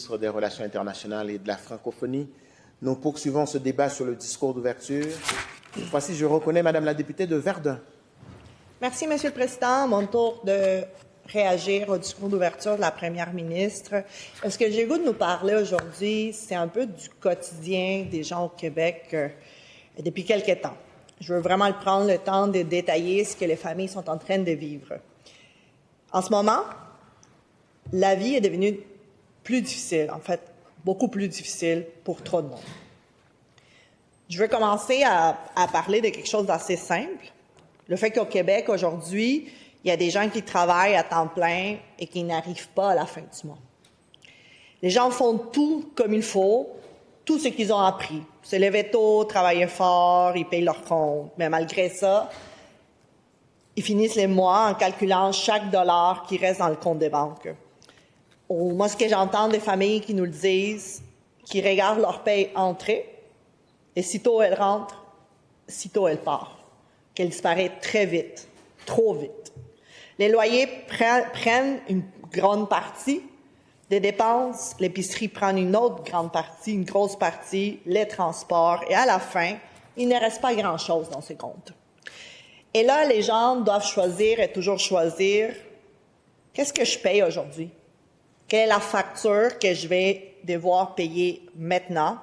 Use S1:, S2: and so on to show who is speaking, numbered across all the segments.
S1: ministre des Relations internationales et de la francophonie. Nous poursuivons ce débat sur le discours d'ouverture. Cette fois-ci, je reconnais Madame la députée de Verdun.
S2: Merci, Monsieur le Président. Mon tour de réagir au discours d'ouverture de la Première ministre. Ce que j'ai le goût de nous parler aujourd'hui, c'est un peu du quotidien des gens au Québec depuis quelque temps. Je veux vraiment prendre le temps de détailler ce que les familles sont en train de vivre. En ce moment, la vie est devenue plus difficile, en fait, beaucoup plus difficile pour trop de monde. Je veux commencer à parler de quelque chose d'assez simple. Le fait qu'au Québec, aujourd'hui, il y a des gens qui travaillent à temps plein et qui n'arrivent pas à la fin du mois. Les gens font tout comme il faut, tout ce qu'ils ont appris. Se lever tôt, travailler fort, ils payent leurs comptes. Mais malgré ça, ils finissent les mois en calculant chaque dollar qui reste dans le compte des banques. Moi, ce que j'entends des familles qui nous le disent, qui regardent leur paye entrer, et sitôt elle rentre, sitôt elle part, qu'elle disparaît très vite, trop vite. Les loyers prennent une grande partie des dépenses, l'épicerie prend une autre grande partie, une grosse partie, les transports, et à la fin, il ne reste pas grand-chose dans ces comptes. Et là, les gens doivent choisir et toujours choisir, qu'est-ce que je paye aujourd'hui? Quelle est la facture que je vais devoir payer maintenant?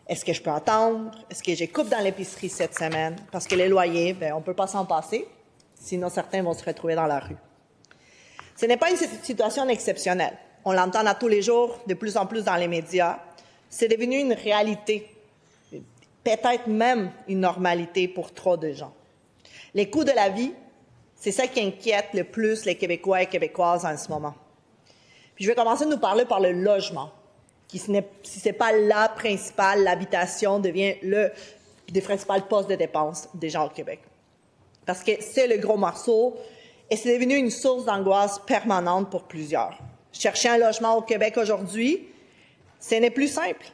S2: Est-ce que je peux attendre? Est-ce que j'ai coupe dans l'épicerie cette semaine? Parce que les loyers, on ne peut pas s'en passer, sinon certains vont se retrouver dans la rue. Ce n'est pas une situation exceptionnelle. On l'entend à tous les jours, de plus en plus dans les médias. C'est devenu une réalité, peut-être même une normalité pour trop de gens. Les coûts de la vie, c'est ça qui inquiète le plus les Québécois et Québécoises en ce moment. Puis je vais commencer à nous parler par le logement, qui, si ce n'est pas la principale, l'habitation devient le des principaux postes de dépenses des gens au Québec. Parce que c'est le gros morceau et c'est devenu une source d'angoisse permanente pour plusieurs. Chercher un logement au Québec aujourd'hui, ce n'est plus simple.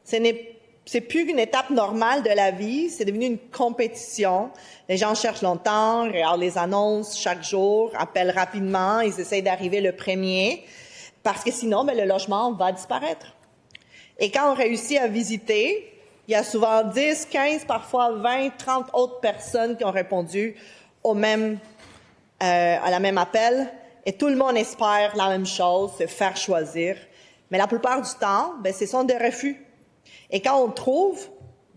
S2: C'est plus une étape normale de la vie, c'est devenu une compétition. Les gens cherchent longtemps, regardent les annonces chaque jour, appellent rapidement, ils essayent d'arriver le premier, parce que sinon, le logement va disparaître. Et quand on réussit à visiter, il y a souvent 10, 15, parfois 20, 30 autres personnes qui ont répondu à la même appel, et tout le monde espère la même chose, se faire choisir. Mais la plupart du temps, ce sont des refus. Et quand on trouve,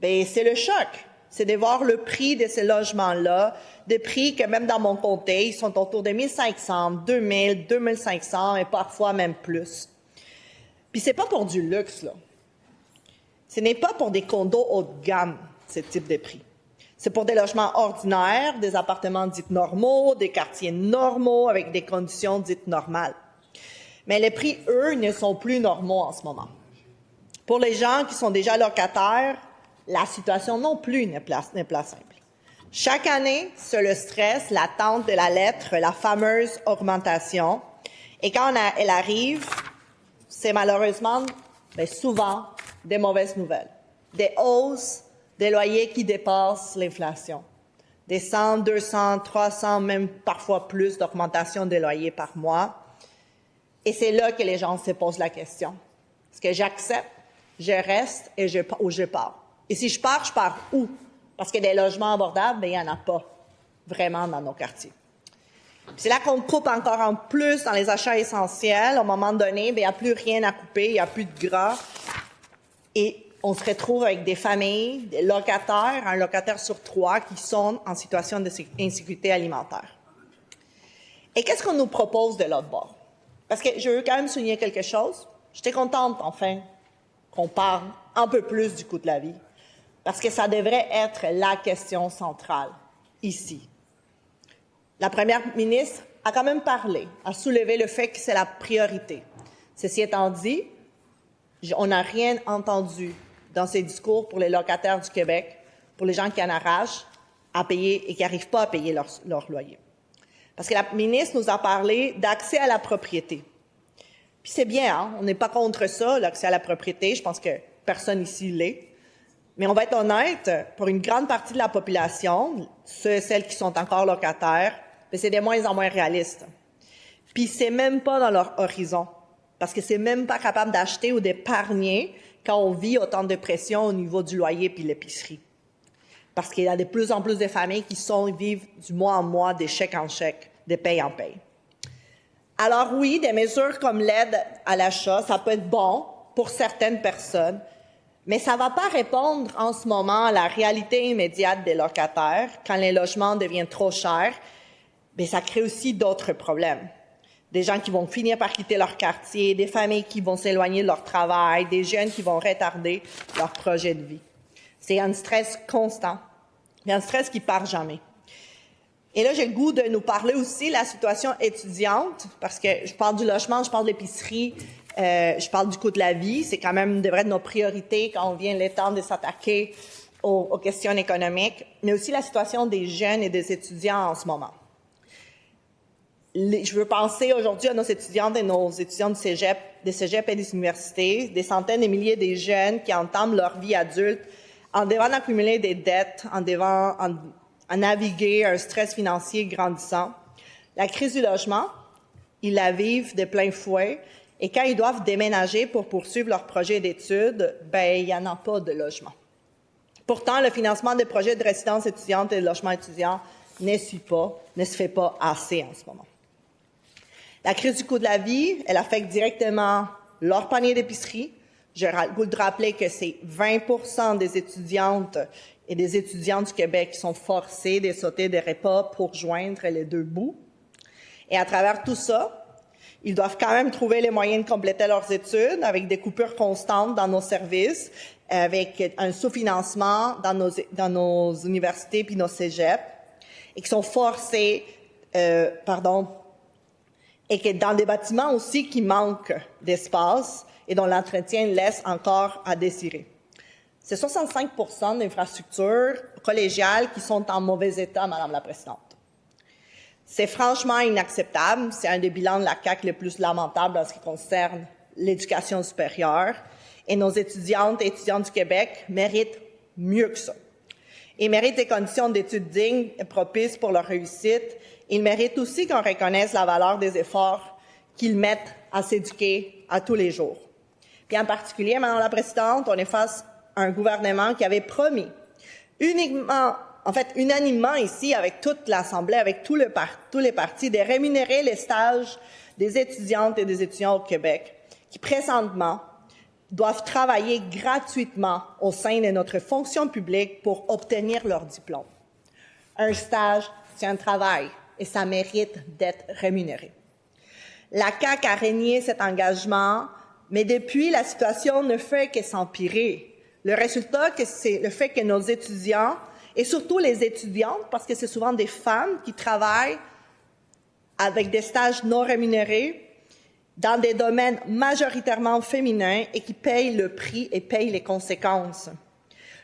S2: c'est le choc. C'est de voir le prix de ces logements-là, des prix que même dans mon comté, ils sont autour de 1 500, 2 000, 2 500 et parfois même plus. Puis c'est pas pour du luxe, là. Ce n'est pas pour des condos haut de gamme, ce type de prix. C'est pour des logements ordinaires, des appartements dits normaux, des quartiers normaux avec des conditions dites normales. Mais les prix, eux, ne sont plus normaux en ce moment. Pour les gens qui sont déjà locataires, la situation non plus n'est pas simple. Chaque année, c'est le stress, l'attente de la lettre, la fameuse augmentation. Et quand elle arrive, c'est malheureusement, souvent, des mauvaises nouvelles. Des hausses des loyers qui dépassent l'inflation. Des 100, 200, 300, même parfois plus d'augmentation des loyers par mois. Et c'est là que les gens se posent la question. Est-ce que j'accepte, je reste ou je pars? Et si je pars où? Parce que des logements abordables, il n'y en a pas vraiment dans nos quartiers. C'est là qu'on coupe encore en plus dans les achats essentiels. À un moment donné, il n'y a plus rien à couper, il n'y a plus de gras. Et on se retrouve avec des familles, des locataires, un locataire sur 3 qui sont en situation d'insécurité alimentaire. Et qu'est-ce qu'on nous propose de l'autre bord? Parce que je veux quand même souligner quelque chose. J'étais contente, enfin, qu'on parle un peu plus du coût de la vie, parce que ça devrait être la question centrale ici. La première ministre a quand même parlé, a soulevé le fait que c'est la priorité. Ceci étant dit, on n'a rien entendu dans ces discours pour les locataires du Québec, pour les gens qui en arrachent à payer et qui n'arrivent pas à payer leur loyer. Parce que la ministre nous a parlé d'accès à la propriété. Puis c'est bien, hein? On n'est pas contre ça, l'accès à la propriété. Je pense que personne ici l'est. Mais on va être honnête, pour une grande partie de la population, ceux et celles qui sont encore locataires, c'est de moins en moins réaliste. Puis c'est même pas dans leur horizon. parce que c'est même pas capable d'acheter ou d'épargner quand on vit autant de pression au niveau du loyer puis l'épicerie. Parce qu'il y a de plus en plus de familles qui vivent du mois en mois, des chèques en chèques, de paye en paye. Alors oui, des mesures comme l'aide à l'achat, ça peut être bon pour certaines personnes, mais ça ne va pas répondre en ce moment à la réalité immédiate des locataires. Quand les logements deviennent trop chers, bien, ça crée aussi d'autres problèmes. Des gens qui vont finir par quitter leur quartier, des familles qui vont s'éloigner de leur travail, des jeunes qui vont retarder leur projet de vie. C'est un stress constant, un stress qui ne part jamais. Et là, j'ai le goût de nous parler aussi de la situation étudiante, parce que je parle du logement, je parle de l'épicerie, je parle du coût de la vie. C'est quand même devrait être nos priorités quand on vient le temps de s'attaquer aux questions économiques, mais aussi la situation des jeunes et des étudiants en ce moment. Je veux penser aujourd'hui à nos étudiantes et nos étudiants du cégep, des cégeps et des universités, des centaines de milliers de jeunes qui entament leur vie adulte en devant accumuler des dettes, en devant naviguer un stress financier grandissant. La crise du logement, ils la vivent de plein fouet, et quand ils doivent déménager pour poursuivre leur projet d'études, ben il n'y en a pas de logement. Pourtant, le financement des projets de résidence étudiante et de logement étudiant ne se fait pas assez en ce moment. La crise du coût de la vie, elle affecte directement leur panier d'épicerie. J'ai le goût de rappeler que c'est 20% des étudiantes et des étudiants du Québec qui sont forcés de sauter des repas pour joindre les deux bouts. Et à travers tout ça, ils doivent quand même trouver les moyens de compléter leurs études avec des coupures constantes dans nos services, avec un sous-financement dans nos universités puis nos cégeps, et qui sont forcés, et que dans des bâtiments aussi qui manquent d'espace et dont l'entretien laisse encore à désirer. C'est 65% d'infrastructures collégiales qui sont en mauvais état, Madame la Présidente. C'est franchement inacceptable. C'est un des bilans de la CAQ les plus lamentables en ce qui concerne l'éducation supérieure. Et nos étudiantes et étudiants du Québec méritent mieux que ça. Ils méritent des conditions d'études dignes et propices pour leur réussite. Ils méritent aussi qu'on reconnaisse la valeur des efforts qu'ils mettent à s'éduquer à tous les jours. Puis en particulier, Madame la Présidente, on est face à un gouvernement qui avait promis unanimement ici, avec toute l'Assemblée, avec tous les partis, de rémunérer les stages des étudiantes et des étudiants au Québec, qui présentement doivent travailler gratuitement au sein de notre fonction publique pour obtenir leur diplôme. Un stage, c'est un travail et ça mérite d'être rémunéré. La CAQ a renié cet engagement, mais depuis, la situation ne fait que s'empirer. Le résultat, c'est le fait que nos étudiants, et surtout les étudiantes, parce que c'est souvent des femmes qui travaillent avec des stages non rémunérés dans des domaines majoritairement féminins et qui payent le prix et payent les conséquences.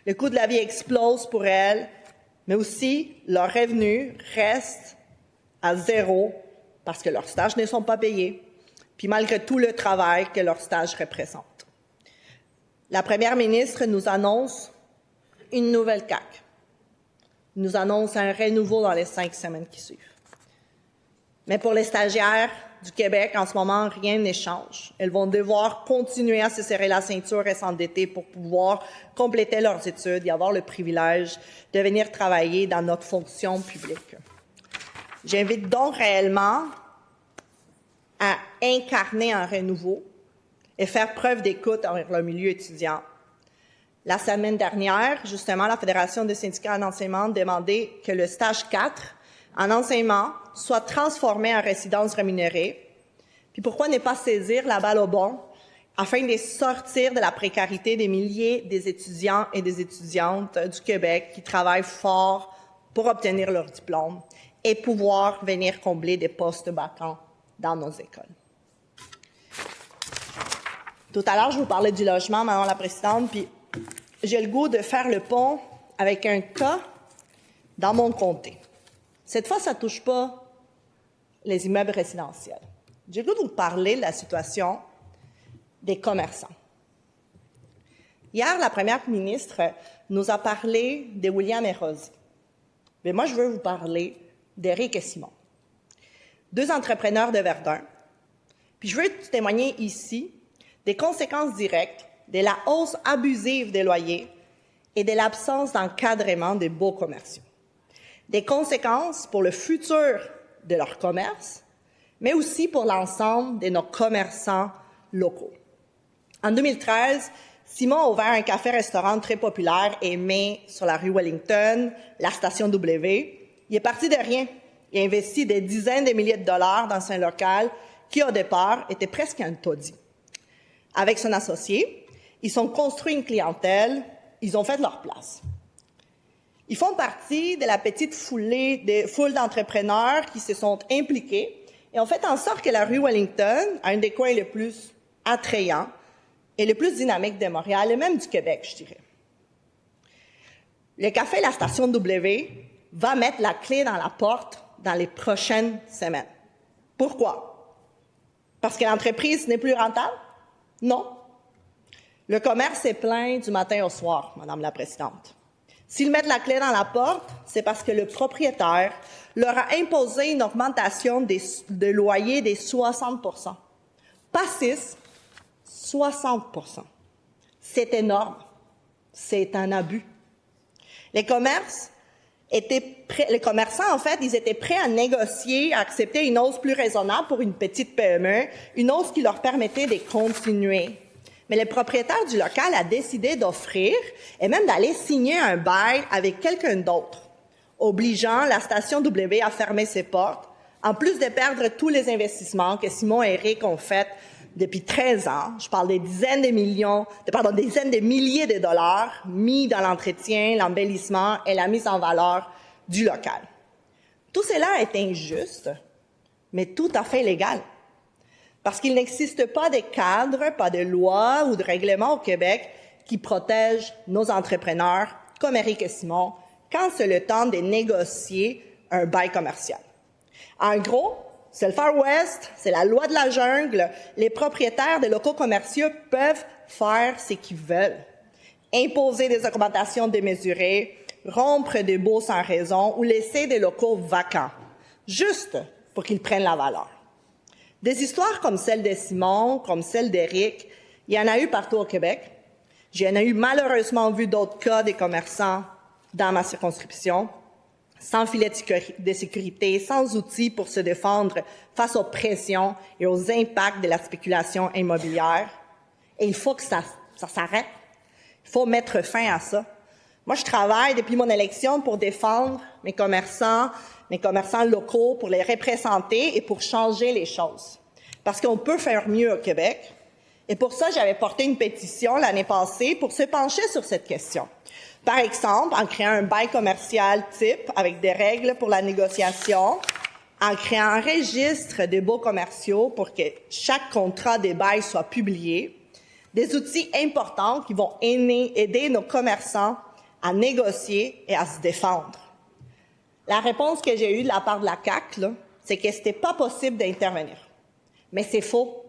S2: Le coût de la vie explose pour elles, mais aussi leurs revenus restent à zéro parce que leurs stages ne sont pas payés, puis malgré tout le travail que leurs stages représentent. La première ministre nous annonce une nouvelle CAQ. Nous annonce un renouveau dans les 5 semaines qui suivent. Mais pour les stagiaires du Québec, en ce moment, rien ne change. Elles vont devoir continuer à se serrer la ceinture et s'endetter pour pouvoir compléter leurs études et avoir le privilège de venir travailler dans notre fonction publique. J'invite donc réellement à incarner un renouveau et faire preuve d'écoute envers le milieu étudiant. La semaine dernière, justement, la Fédération des syndicats en enseignement demandait que le stage 4 en enseignement soit transformé en résidence rémunérée. Puis pourquoi ne pas saisir la balle au bon afin de sortir de la précarité des milliers des étudiants et des étudiantes du Québec qui travaillent fort pour obtenir leur diplôme et pouvoir venir combler des postes vacants dans nos écoles. Tout à l'heure, je vous parlais du logement, Madame la Présidente, puis j'ai le goût de faire le pont avec un cas dans mon comté. Cette fois, ça ne touche pas les immeubles résidentiels. J'ai le goût de vous parler de la situation des commerçants. Hier, la première ministre nous a parlé de William et Rosie. Mais moi, je veux vous parler d'Éric et Simon. 2 entrepreneurs de Verdun Puis je veux témoigner ici des conséquences directes de la hausse abusive des loyers et de l'absence d'encadrement des baux commerciaux. Des conséquences pour le futur de leur commerce, mais aussi pour l'ensemble de nos commerçants locaux. En 2013, Simon a ouvert un café-restaurant très populaire aimé sur la rue Wellington, la station W. Il est parti de rien. Il a investi des dizaines de milliers de dollars dans un local qui, au départ, était presque un taudis. Avec son associé, ils ont construit une clientèle, ils ont fait leur place. Ils font partie de la petite foule d'entrepreneurs qui se sont impliqués et ont fait en sorte que la rue Wellington, un des coins les plus attrayants et les plus dynamiques de Montréal et même du Québec, je dirais. Le café La Station W va mettre la clé dans la porte dans les prochaines semaines. Pourquoi? Parce que l'entreprise n'est plus rentable? Non. Le commerce est plein du matin au soir, Madame la Présidente. S'ils mettent la clé dans la porte, c'est parce que le propriétaire leur a imposé une augmentation de loyer des 60 %. Pas 6, 60 %. C'est énorme. C'est un abus. Les commerçants, en fait, ils étaient prêts à négocier, à accepter une hausse plus raisonnable pour une petite PME, une hausse qui leur permettait de continuer. Mais le propriétaire du local a décidé d'offrir et même d'aller signer un bail avec quelqu'un d'autre, obligeant la station W à fermer ses portes, en plus de perdre tous les investissements que Simon et Eric ont faits depuis 13 ans. Je parle des dizaines de milliers de dollars mis dans l'entretien, l'embellissement et la mise en valeur du local. Tout cela est injuste, mais tout à fait légal. Parce qu'il n'existe pas de cadre, pas de loi ou de règlement au Québec qui protège nos entrepreneurs, comme Eric et Simon, quand c'est le temps de négocier un bail commercial. En gros, c'est le Far West, c'est la loi de la jungle. Les propriétaires de locaux commerciaux peuvent faire ce qu'ils veulent. Imposer des augmentations démesurées, rompre des baux sans raison ou laisser des locaux vacants, juste pour qu'ils prennent la valeur. Des histoires comme celle de Simon, comme celle d'Éric, il y en a eu partout au Québec. J'en ai eu malheureusement vu d'autres cas des commerçants dans ma circonscription, sans filet de sécurité, sans outils pour se défendre face aux pressions et aux impacts de la spéculation immobilière. Et il faut que ça s'arrête. Il faut mettre fin à ça. Moi, je travaille depuis mon élection pour défendre mes commerçants locaux, pour les représenter et pour changer les choses. Parce qu'on peut faire mieux au Québec. Et pour ça, j'avais porté une pétition l'année passée pour se pencher sur cette question. Par exemple, en créant un bail commercial type avec des règles pour la négociation, en créant un registre des baux commerciaux pour que chaque contrat des bails soit publié, des outils importants qui vont aider nos commerçants à négocier et à se défendre. La réponse que j'ai eue de la part de la CAQ, c'est que c'était pas possible d'intervenir. Mais c'est faux.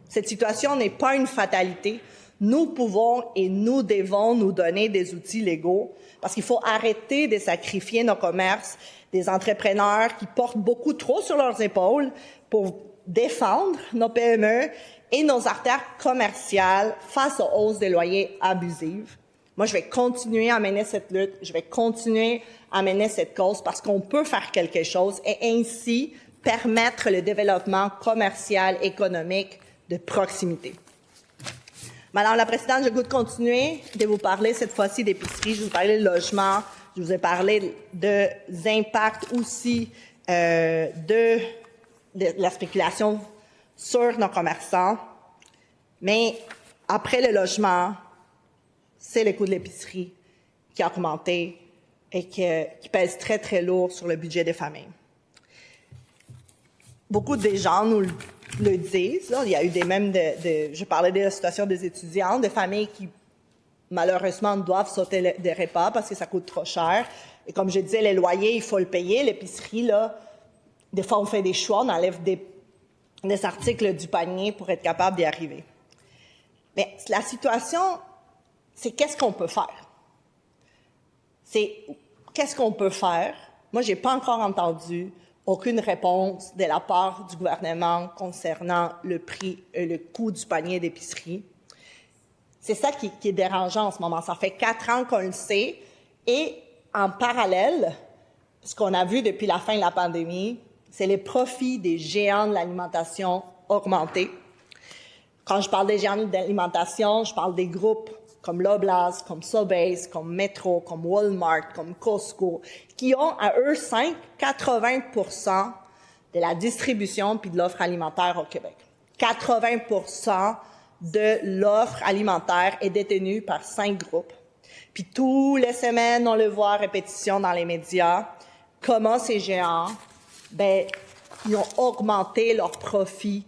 S2: Cette situation n'est pas une fatalité. Nous pouvons et nous devons nous donner des outils légaux parce qu'il faut arrêter de sacrifier nos commerces, des entrepreneurs qui portent beaucoup trop sur leurs épaules pour défendre nos PME et nos artères commerciales face aux hausses des loyers abusives. Moi, je vais continuer à mener cette lutte, je vais continuer à mener cette cause parce qu'on peut faire quelque chose et ainsi permettre le développement commercial, économique de proximité. Madame la Présidente, j'ai le goût de continuer de vous parler cette fois-ci d'épicerie. Je vous ai parlé de logement, je vous ai parlé des impacts aussi de la spéculation sur nos commerçants. Mais après le logement, c'est le coût de l'épicerie qui a augmenté et qui pèse très, très lourd sur le budget des familles. Beaucoup de gens nous le disent. Là. Il y a eu je parlais de la situation des étudiants, des familles qui, malheureusement, doivent sauter des repas parce que ça coûte trop cher. Et comme je disais, les loyers, il faut le payer. L'épicerie, là, des fois, on fait des choix, on enlève des articles du panier pour être capable d'y arriver. Mais la situation, c'est qu'est-ce qu'on peut faire? C'est qu'est-ce qu'on peut faire? Moi, j'ai pas encore entendu Aucune réponse de la part du gouvernement concernant le prix et le coût du panier d'épicerie. C'est ça qui est dérangeant en ce moment. Ça fait 4 ans qu'on le sait. Et en parallèle, ce qu'on a vu depuis la fin de la pandémie, c'est les profits des géants de l'alimentation augmenter. Quand je parle des géants de l'alimentation, je parle des groupes comme Loblaws, comme Sobeys, comme Metro, comme Walmart, comme Costco, qui ont à eux 80% de la distribution puis de l'offre alimentaire au Québec. 80% de l'offre alimentaire est détenue par 5 groupes. Puis tous les semaines, on le voit à répétition dans les médias, comment ces géants, ils ont augmenté leurs profits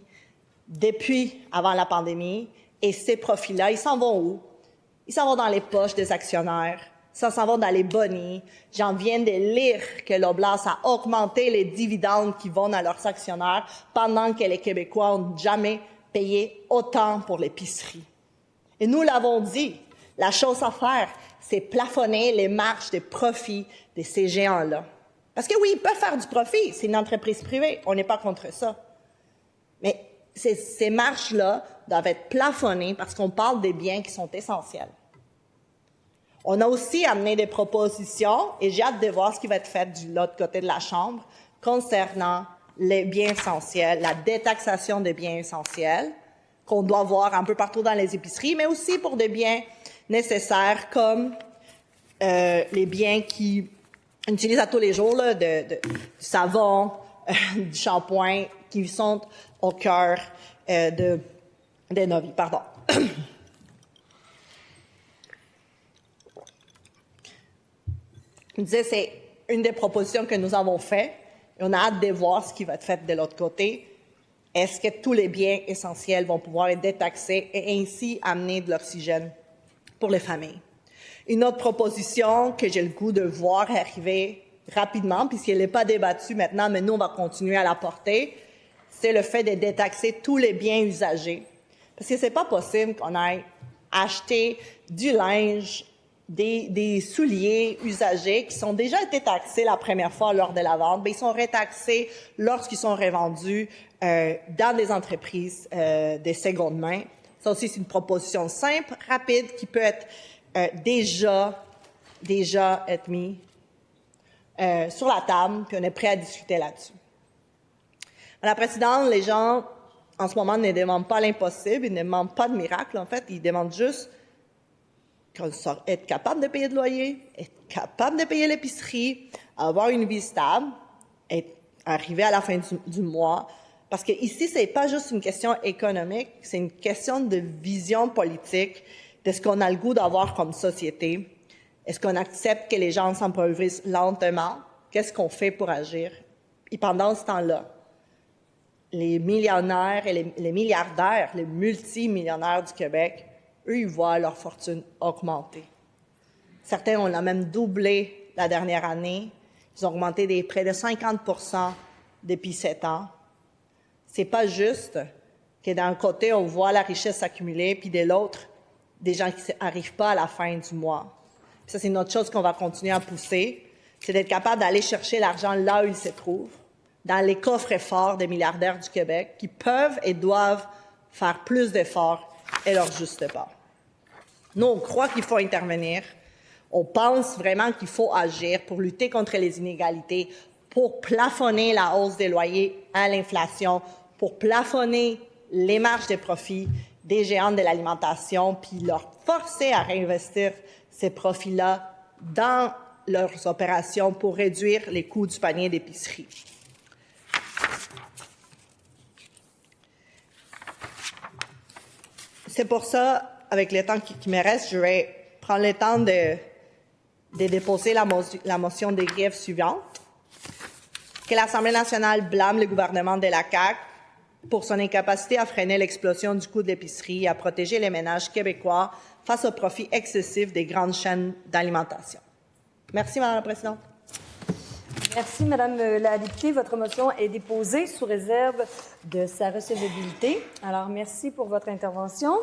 S2: depuis avant la pandémie. Et ces profits-là, ils s'en vont où? Ils s'en vont dans les poches des actionnaires. Ça s'en va dans les bonnies. J'en viens de lire que Loblaws a augmenté les dividendes qui vont à leurs actionnaires pendant que les Québécois n'ont jamais payé autant pour l'épicerie. Et nous l'avons dit, la chose à faire, c'est plafonner les marges de profit de ces géants-là. Parce que oui, ils peuvent faire du profit, c'est une entreprise privée, on n'est pas contre ça. Mais ces marges-là doivent être plafonnées parce qu'on parle des biens qui sont essentiels. On a aussi amené des propositions, et j'ai hâte de voir ce qui va être fait de l'autre côté de la Chambre, concernant les biens essentiels, la détaxation des biens essentiels, qu'on doit voir un peu partout dans les épiceries, mais aussi pour des biens nécessaires comme les biens qui utilisent à tous les jours, là, du savon, du shampoing, qui sont au cœur de nos vies. Pardon. Je disais, c'est une des propositions que nous avons faites, et on a hâte de voir ce qui va être fait de l'autre côté. Est-ce que tous les biens essentiels vont pouvoir être détaxés et ainsi amener de l'oxygène pour les familles? Une autre proposition que j'ai le goût de voir arriver rapidement, puisqu'elle n'est pas débattue maintenant, mais nous, on va continuer à la porter, c'est le fait de détaxer tous les biens usagés. Parce que c'est pas possible qu'on aille acheter du linge, des souliers usagés qui sont déjà été taxés la première fois lors de la vente, mais ils sont rétaxés lorsqu'ils sont revendus dans des entreprises de seconde main. Ça aussi, c'est une proposition simple, rapide, qui peut être déjà être mis sur la table, puis on est prêt à discuter là-dessus. Madame la Présidente, les gens, en ce moment, ne demandent pas l'impossible, ils ne demandent pas de miracle, en fait, ils demandent juste être capable de payer le loyer, être capable de payer l'épicerie, avoir une vie stable, arriver à la fin du mois. Parce que ici, c'est pas juste une question économique, c'est une question de vision politique de ce qu'on a le goût d'avoir comme société. Est-ce qu'on accepte que les gens s'appauvrissent lentement? Qu'est-ce qu'on fait pour agir? Et pendant ce temps-là, les millionnaires et les milliardaires, les multimillionnaires du Québec, eux, ils voient leur fortune augmenter. Certains ont même doublé la dernière année. Ils ont augmenté de près de 50% depuis 7 ans. C'est pas juste que d'un côté, on voit la richesse s'accumuler, puis de l'autre, des gens qui n'arrivent pas à la fin du mois. Puis ça, c'est une autre chose qu'on va continuer à pousser, c'est d'être capable d'aller chercher l'argent là où il se trouve, dans les coffres forts des milliardaires du Québec, qui peuvent et doivent faire plus d'efforts et leur juste part. Nous, on croit qu'il faut intervenir. On pense vraiment qu'il faut agir pour lutter contre les inégalités, pour plafonner la hausse des loyers à l'inflation, pour plafonner les marges de profit des géants de l'alimentation, puis leur forcer à réinvestir ces profits-là dans leurs opérations pour réduire les coûts du panier d'épicerie. C'est pour ça, avec le temps qui me reste, je vais prendre le temps de déposer la motion de grève suivante. Que l'Assemblée nationale blâme le gouvernement de la CAQ pour son incapacité à freiner l'explosion du coût de l'épicerie et à protéger les ménages québécois face aux profits excessifs des grandes chaînes d'alimentation. Merci, Madame la Présidente.
S3: Merci, Madame la députée. Votre motion est déposée sous réserve de sa recevabilité. Alors, merci pour votre intervention.